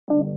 Welcome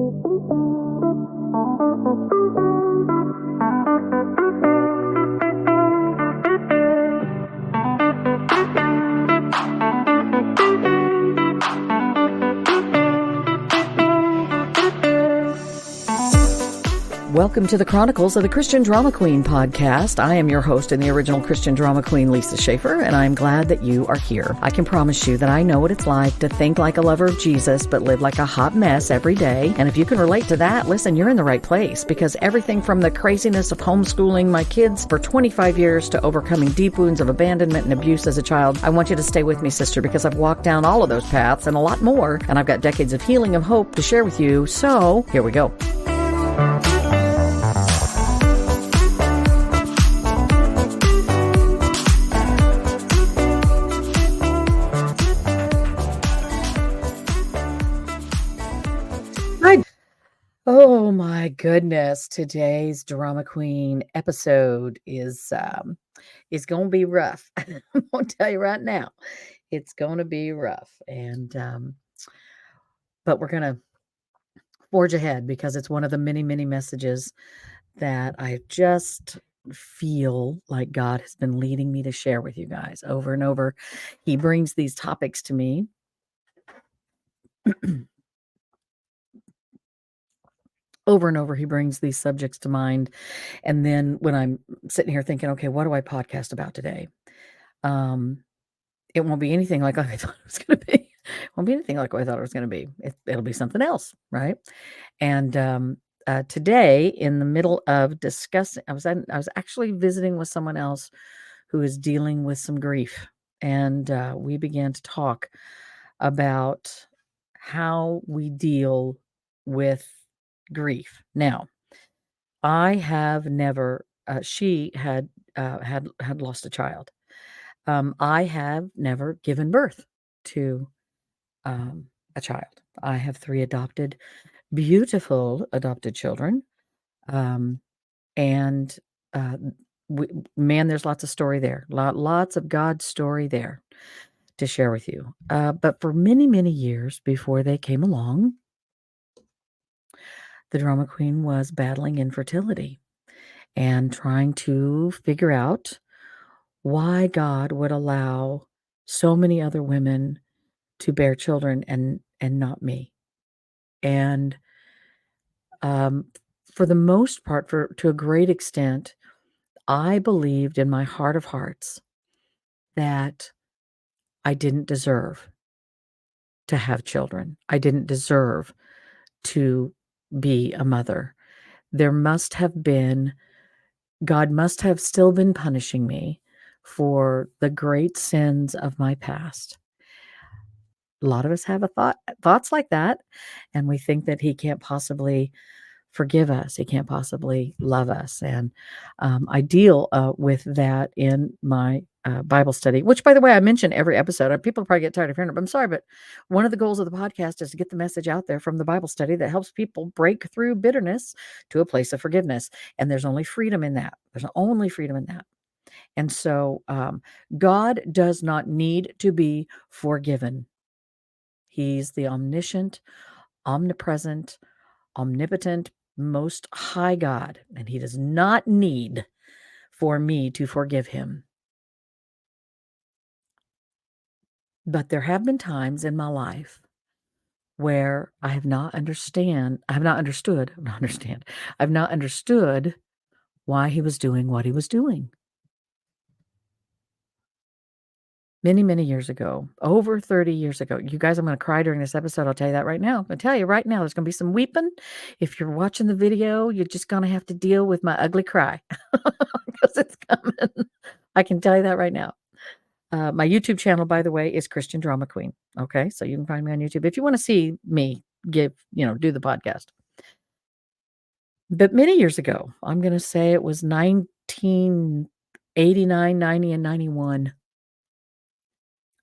to the Chronicles of the Christian Drama Queen podcast. I am your host and the original Christian Drama Queen, Lisa Schaefer, and I'm glad that you are here. I can promise you that I know what it's like to think like a lover of Jesus, but live like a hot mess every day. And if you can relate to that, listen, you're in the right place, because everything from the craziness of homeschooling my kids for 25 years to overcoming deep wounds of abandonment and abuse as a child, I want you to stay with me, sister, because I've walked down all of those paths and a lot more, and I've got decades of healing and hope to share with you. So here we go. Oh my goodness. Today's Drama Queen episode is going to be rough. I'm going to tell you right now. It's going to be rough. And but we're going to forge ahead, because it's one of the many, many messages that I just feel like God has been leading me to share with you guys over and over. He brings these topics to me. Over and over, he brings these subjects to mind. And then when I'm sitting here thinking, okay, what do I podcast about today? It won't be anything like I thought it was going to be. It won't be anything like what I thought it was going to be. It'll be something else, right? And today, in the middle of discussing, I was actually visiting with someone else who is dealing with some grief. And we began to talk about how we deal with grief. Now, I have never. She had lost a child. I have never given birth to a child. I have 3 beautiful adopted children, and man, there's lots of story there. Lots of God's story there to share with you. But for many, many years before they came along, the Drama Queen was battling infertility and trying to figure out why God would allow so many other women to bear children and not me. And for the most part, to a great extent, I believed in my heart of hearts that I didn't deserve to have children. I didn't deserve to be a mother. There must have been, God must have still been punishing me for the great sins of my past. A lot of us have thoughts like that, and we think that he can't possibly forgive us. He can't possibly love us. And I deal with that in my Bible study, which, by the way, I mention every episode. People probably get tired of hearing it, but I'm sorry, but one of the goals of the podcast is to get the message out there from the Bible study that helps people break through bitterness to a place of forgiveness. And there's only freedom in that. There's only freedom in that. And so God does not need to be forgiven. He's the omniscient, omnipresent, omnipotent, most high God, and he does not need for me to forgive him. But there have been times in my life where I've not understood why he was doing what he was doing. Many, many years ago, over 30 years ago. You guys, I'm going to cry during this episode. I'll tell you that right now. I'll tell you right now, there's going to be some weeping. If you're watching the video, you're just going to have to deal with my ugly cry because it's coming. I can tell you that right now. My YouTube channel, by the way, is Christian Drama Queen. Okay, so you can find me on YouTube if you want to see me do the podcast. But many years ago, I'm going to say it was 1989, 90, and 91.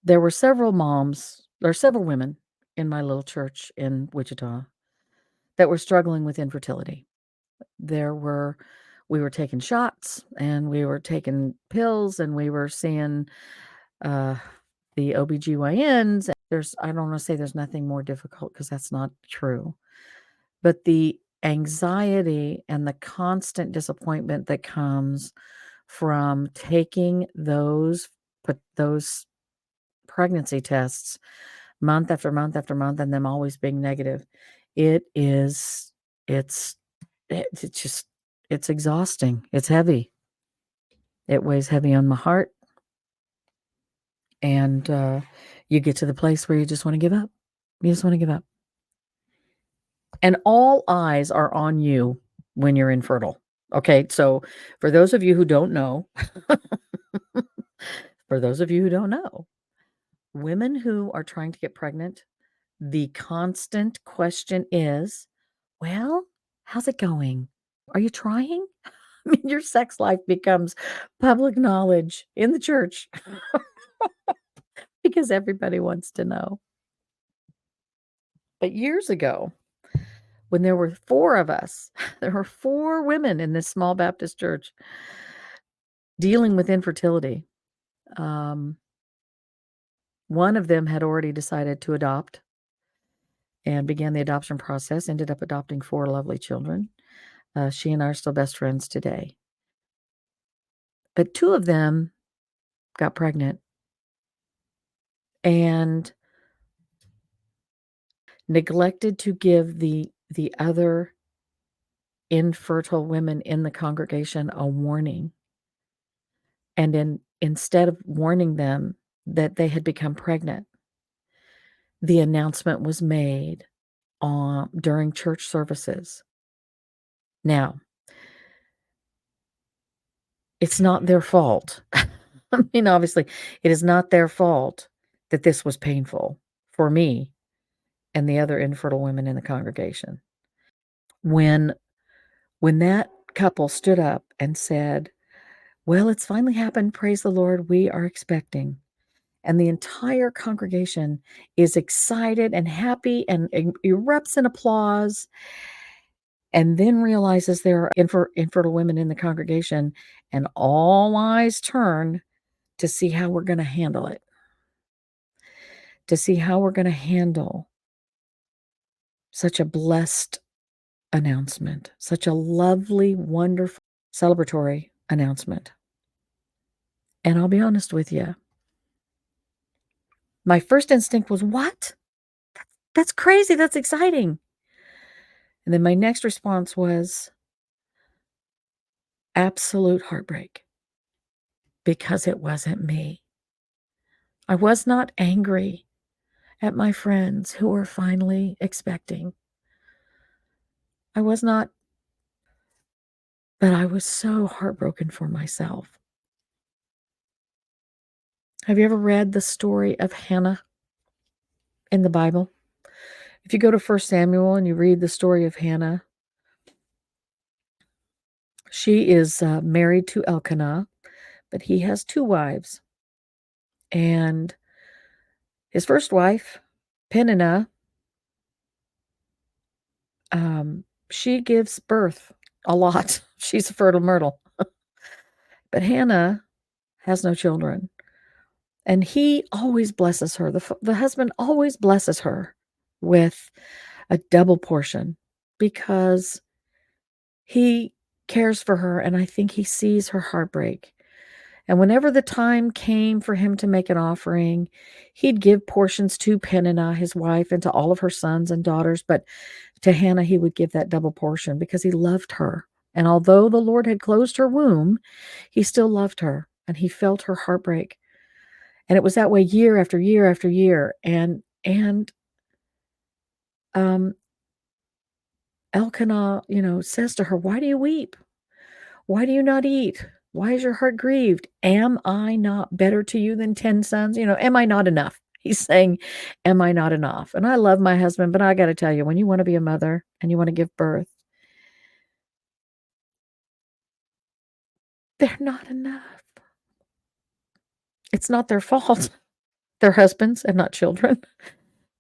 There were several women in my little church in Wichita that were struggling with infertility. We were taking shots and we were taking pills and we were seeing the OBGYNs. I don't want to say there's nothing more difficult, because that's not true. But the anxiety and the constant disappointment that comes from taking those pregnancy tests month after month after month and them always being negative, it is it's it's just it's exhausting. It's heavy. It weighs heavy on my heart, and, you get to the place where you just wanna give up. You just wanna give up. And all eyes are on you when you're infertile. Okay, so for those of you who don't know for those of you who don't know, women who are trying to get pregnant, the constant question is, "Well, how's it going? Are you trying?" I mean, your sex life becomes public knowledge in the church because everybody wants to know. But years ago, when there were 4 of us, there were 4 women in this small Baptist church dealing with infertility. Um, one of them had already decided to adopt and began the adoption process, ended up adopting 4 lovely children. She and I are still best friends today. But 2 of them got pregnant and neglected to give the other infertile women in the congregation a warning. And instead of warning them that they had become pregnant, the announcement was made during church services. Now, it's not their fault. I mean, obviously, it is not their fault that this was painful for me and the other infertile women in the congregation. When when that couple stood up and said, "Well, it's finally happened, praise the Lord, we are expecting." And the entire congregation is excited and happy and erupts in applause, and then realizes there are infertile women in the congregation, and all eyes turn to see how we're gonna handle it, to see how we're gonna handle such a blessed announcement, such a lovely, wonderful, celebratory announcement. And I'll be honest with you, my first instinct was, "What? That's crazy, that's exciting." And then my next response was absolute heartbreak because it wasn't me. I was not angry at my friends who were finally expecting. I was not, but I was so heartbroken for myself. Have you ever read the story of Hannah in the Bible? If you go to 1 Samuel and you read the story of Hannah, she is married to Elkanah, but he has 2 wives. And his first wife, Peninnah, she gives birth a lot. She's a fertile myrtle. But Hannah has no children, and he always blesses her. The husband always blesses her with a double portion because he cares for her, and I think he sees her heartbreak. And whenever the time came for him to make an offering, he'd give portions to Peninnah, his wife, and to all of her sons and daughters, but to Hannah, he would give that double portion because he loved her. And although the Lord had closed her womb, he still loved her, and he felt her heartbreak. And it was that way year after year after year. And Elkanah, says to her, "Why do you weep? Why do you not eat? Why is your heart grieved? Am I not better to you than 10 sons? Am I not enough?" He's saying, "Am I not enough?" And I love my husband, but I got to tell you, when you want to be a mother and you want to give birth, they're not enough. It's not their fault. They're husbands and not children,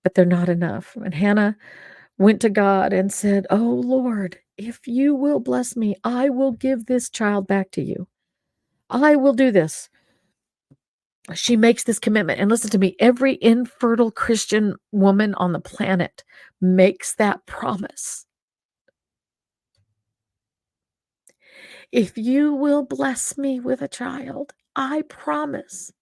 but they're not enough. And Hannah went to God and said, "Oh Lord, if you will bless me, I will give this child back to you. I will do this." She makes this commitment. And listen to me, every infertile Christian woman on the planet makes that promise. If you will bless me with a child, I promise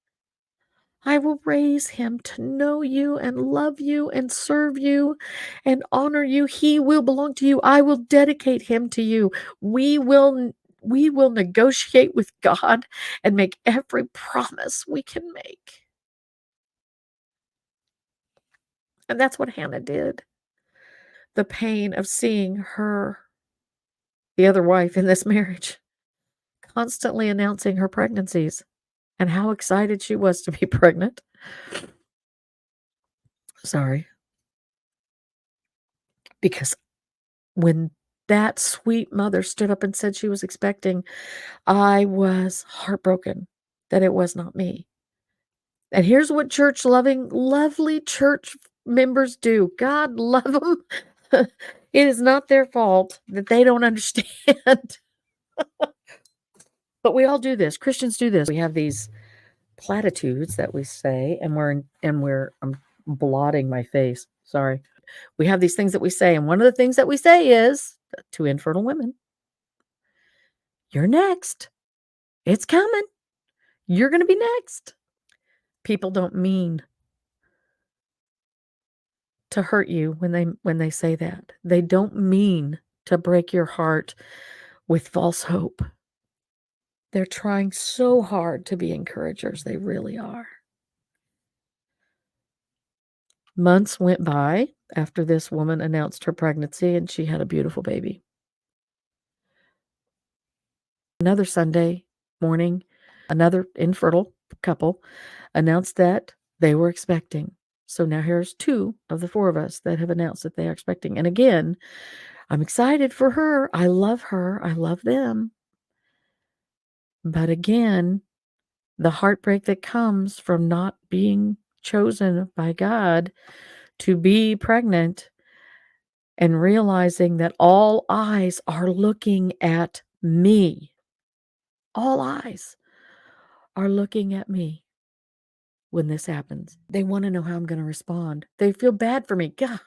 I will raise him to know you and love you and serve you and honor you. He will belong to you. I will dedicate him to you. We will negotiate with God and make every promise we can make. And that's what Hannah did. The pain of seeing her, the other wife in this marriage, constantly announcing her pregnancies and how excited she was to be pregnant. Sorry. Because when that sweet mother stood up and said she was expecting, I was heartbroken that it was not me. And here's what church loving, lovely church members do. God love them. It is not their fault that they don't understand. But we all do this. Christians do this. We have these platitudes that we say, and I'm blotting my face. Sorry. We have these things that we say, and one of the things that we say is to infertile women, you're next. It's coming. You're going to be next. People don't mean to hurt you when they say that. They don't mean to break your heart with false hope. They're trying so hard to be encouragers. They really are. Months went by after this woman announced her pregnancy, and she had a beautiful baby. Another Sunday morning, another infertile couple announced that they were expecting. So now here's 2 of the 4 of us that have announced that they are expecting. And again, I'm excited for her. I love her. I love them. But again, the heartbreak that comes from not being chosen by God to be pregnant and realizing that all eyes are looking at me. All eyes are looking at me when this happens. They want to know how I'm going to respond. They feel bad for me. God,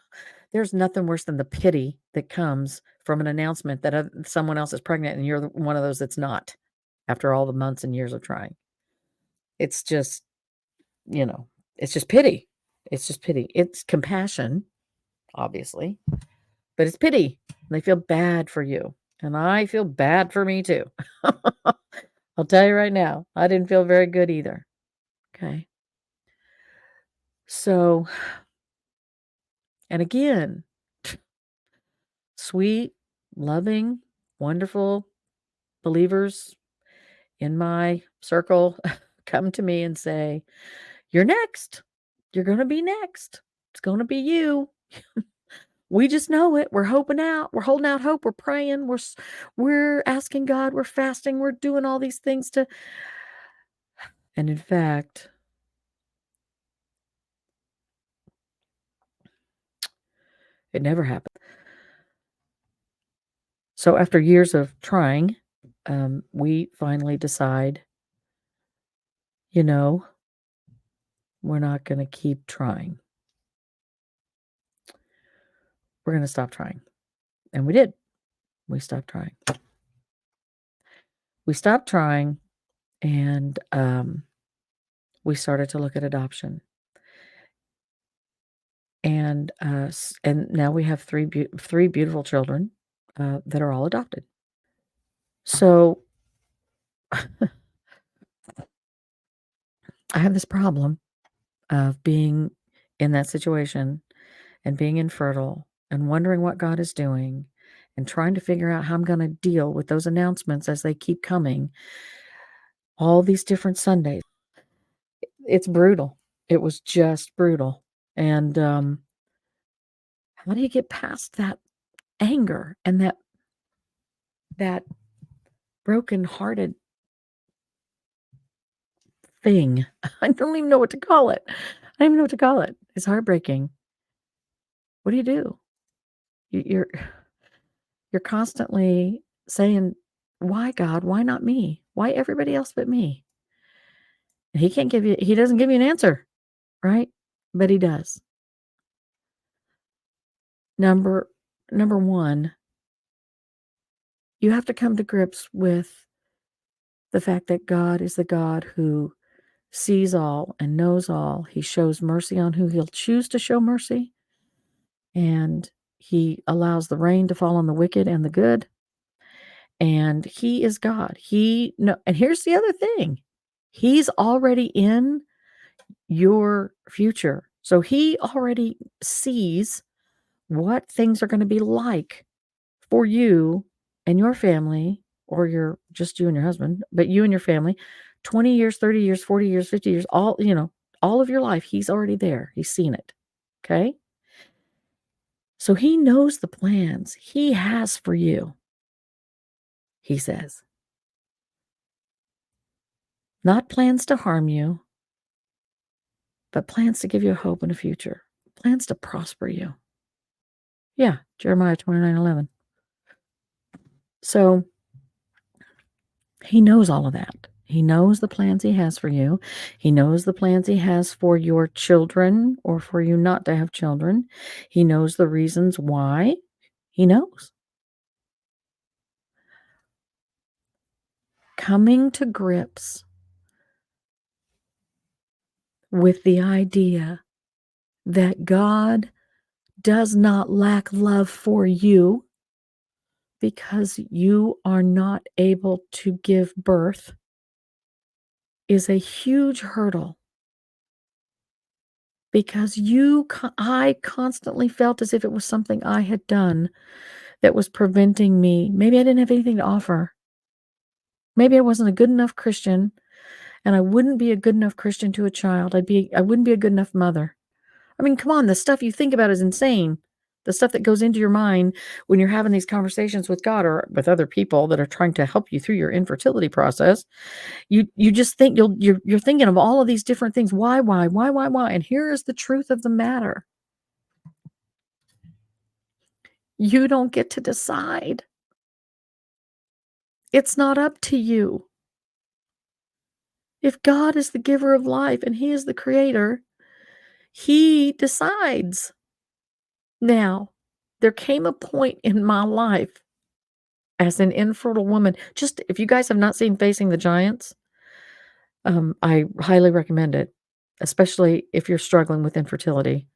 there's nothing worse than the pity that comes from an announcement that someone else is pregnant and you're one of those that's not after all the months and years of trying. It's just, it's just pity. It's just pity. It's compassion, obviously, but it's pity. They feel bad for you. And I feel bad for me too. I'll tell you right now, I didn't feel very good either. Okay. So, and again, sweet, loving, wonderful believers in my circle come to me and say, you're next. You're going to be next. It's going to be you. We just know it. We're hoping out. We're holding out hope. We're praying. We're asking God. We're fasting. We're doing all these things to. And in fact, it never happened. So after years of trying, we finally decide, we're not going to keep trying. We're going to stop trying. And we did. We stopped trying. We stopped trying, and we started to look at adoption. And now we have three beautiful children that are all adopted. So I have this problem of being in that situation and being infertile and wondering what God is doing and trying to figure out how I'm going to deal with those announcements as they keep coming all these different Sundays. It's brutal. It was just brutal. And how do you get past that anger and that broken-hearted thing? I don't even know what to call it. I don't even know what to call it. It's heartbreaking. What do you do? You're constantly saying, "Why, God? Why not me? Why everybody else but me?" And he doesn't give you an answer, right? But he does. Number 1, You have to come to grips with the fact that God is the God who sees all and knows all. He shows mercy on who he'll choose to show mercy, and he allows the rain to fall on the wicked and the good. And he is God. He no, and here's the other thing. He's already in your future. So he already sees what things are going to be like for you and your family, or your just you and your husband, but you and your family, 20 years, 30 years, 40 years, 50 years, all of your life. He's already there. He's seen it. Okay? So he knows the plans he has for you. He says, not plans to harm you, but plans to give you a hope and a future, plans to prosper you. Yeah, Jeremiah 29:11. So he knows all of that. He knows the plans he has for you. He knows the plans he has for your children, or for you not to have children. He knows the reasons why. He knows. Coming to grips with the idea that God does not lack love for you because you are not able to give birth is a huge hurdle, because I constantly felt as if it was something I had done that was preventing me. Maybe I didn't have anything to offer. Maybe I wasn't a good enough Christian, and I wouldn't be a good enough Christian to a child. I wouldn't be a good enough mother. I mean, come on, the stuff you think about is insane. The stuff that goes into your mind when you're having these conversations with God or with other people that are trying to help you through your infertility process. You just think you're thinking of all of these different things. Why? And here is the truth of the matter. You don't get to decide. It's not up to you. If God is the giver of life and he is the creator, he decides. Now, there came a point in my life as an infertile woman. Just if you guys have not seen Facing the Giants, I highly recommend it, especially if you're struggling with infertility,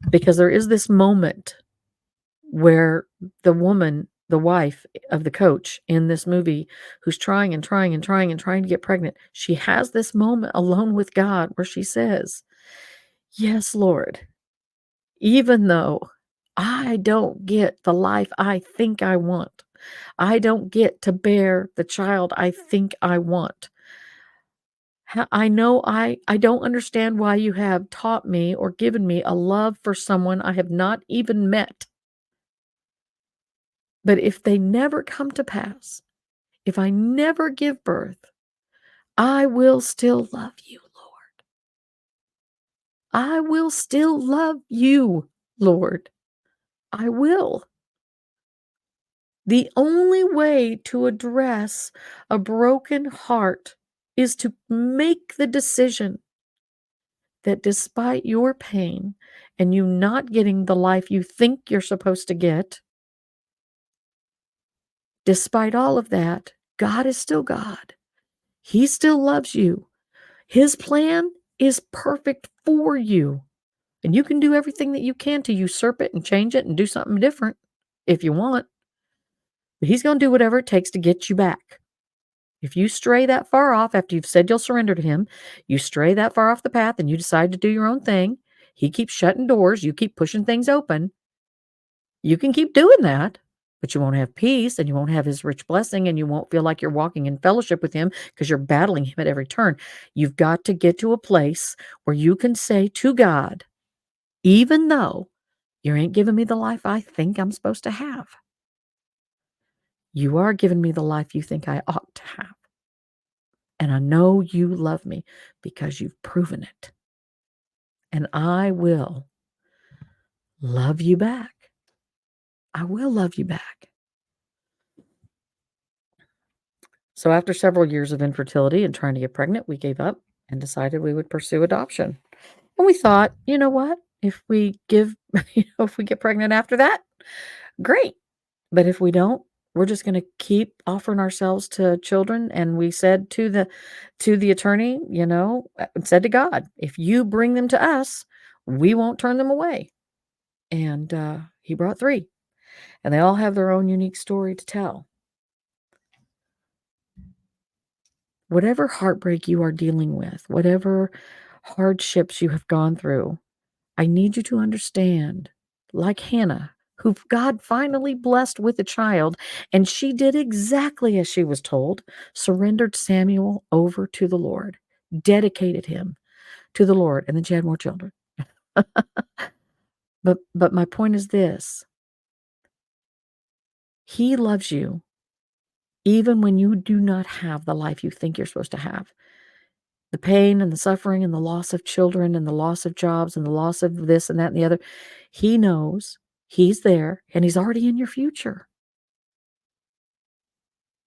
because there is this moment where the woman, the wife of the coach in this movie, who's trying and trying and trying and trying to get pregnant, she has this moment alone with God where she says, "Yes, Lord, even though I don't get the life I think I want, I don't get to bear the child I think I want. I know I don't understand why you have taught me or given me a love for someone I have not even met. But if they never come to pass, if I never give birth, I will still love you, Lord. I will still love you, Lord. I will." The only way to address a broken heart is to make the decision that despite your pain and you not getting the life you think you're supposed to get, despite all of that, God is still God. He still loves you. His plan is perfect for you. And you can do everything that you can to usurp it and change it and do something different if you want. But he's going to do whatever it takes to get you back. If you stray that far off after you've said you'll surrender to him, you stray that far off the path and you decide to do your own thing, he keeps shutting doors, you keep pushing things open. You can keep doing that, but you won't have peace, and you won't have his rich blessing, and you won't feel like you're walking in fellowship with him because you're battling him at every turn. You've got to get to a place where you can say to God, even though you ain't giving me the life I think I'm supposed to have, you are giving me the life you think I ought to have. And I know you love me because you've proven it. And I will love you back. I will love you back. So after several years of infertility and trying to get pregnant, we gave up and decided we would pursue adoption. And we thought, you know what? If we give, if we get pregnant after that, great. But if we don't, We're just going to keep offering ourselves to children. And we said to the attorney, said to God, if you bring them to us, we won't turn them away. And he brought 3. And they all have their own unique story to tell. Whatever heartbreak you are dealing with, whatever hardships you have gone through, I need you to understand, like Hannah, who God finally blessed with a child, and she did exactly as she was told, surrendered Samuel over to the Lord, dedicated him to the Lord, and then she had more children. But my point is this. He loves you even when you do not have the life you think you're supposed to have. The pain and the suffering and the loss of children and the loss of jobs and the loss of this and that and the other. He knows, he's there, and he's already in your future.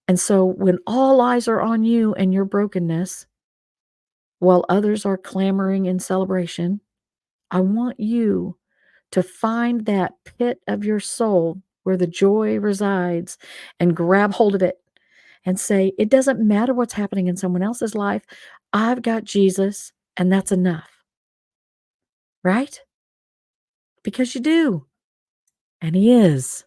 And so when all eyes are on you and your brokenness, while others are clamoring in celebration, I want you to find that pit of your soul where the joy resides and grab hold of it and say, it doesn't matter what's happening in someone else's life. I've got Jesus, and that's enough. Right? Because you do. And he is.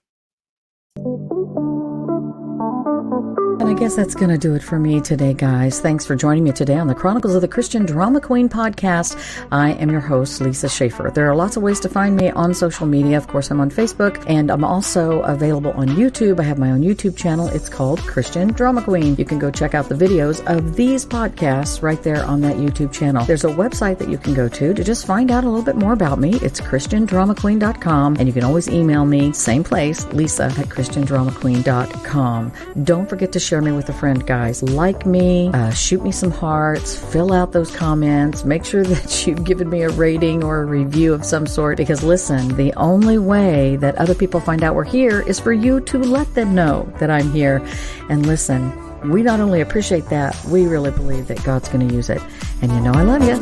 And I guess that's going to do it for me today, guys. Thanks for joining me today on the Chronicles of the Christian Drama Queen podcast. I am your host, Lisa Schaefer. There are lots of ways to find me on social media. Of course, I'm on Facebook, and I'm also available on YouTube. I have my own YouTube channel. It's called Christian Drama Queen. You can go check out the videos of these podcasts right there on that YouTube channel. There's a website that you can go to just find out a little bit more about me. It's christiandramaqueen.com, and you can always email me, same place, lisa@christiandramaqueen.com. Don't forget to share me with a friend, guys. Like me, shoot me some hearts, fill out those comments, make sure that you've given me a rating or a review of some sort, because listen, the only way that other people find out we're here is for you to let them know that I'm here. And listen, we not only appreciate that, we really believe that God's going to use it. And I love you.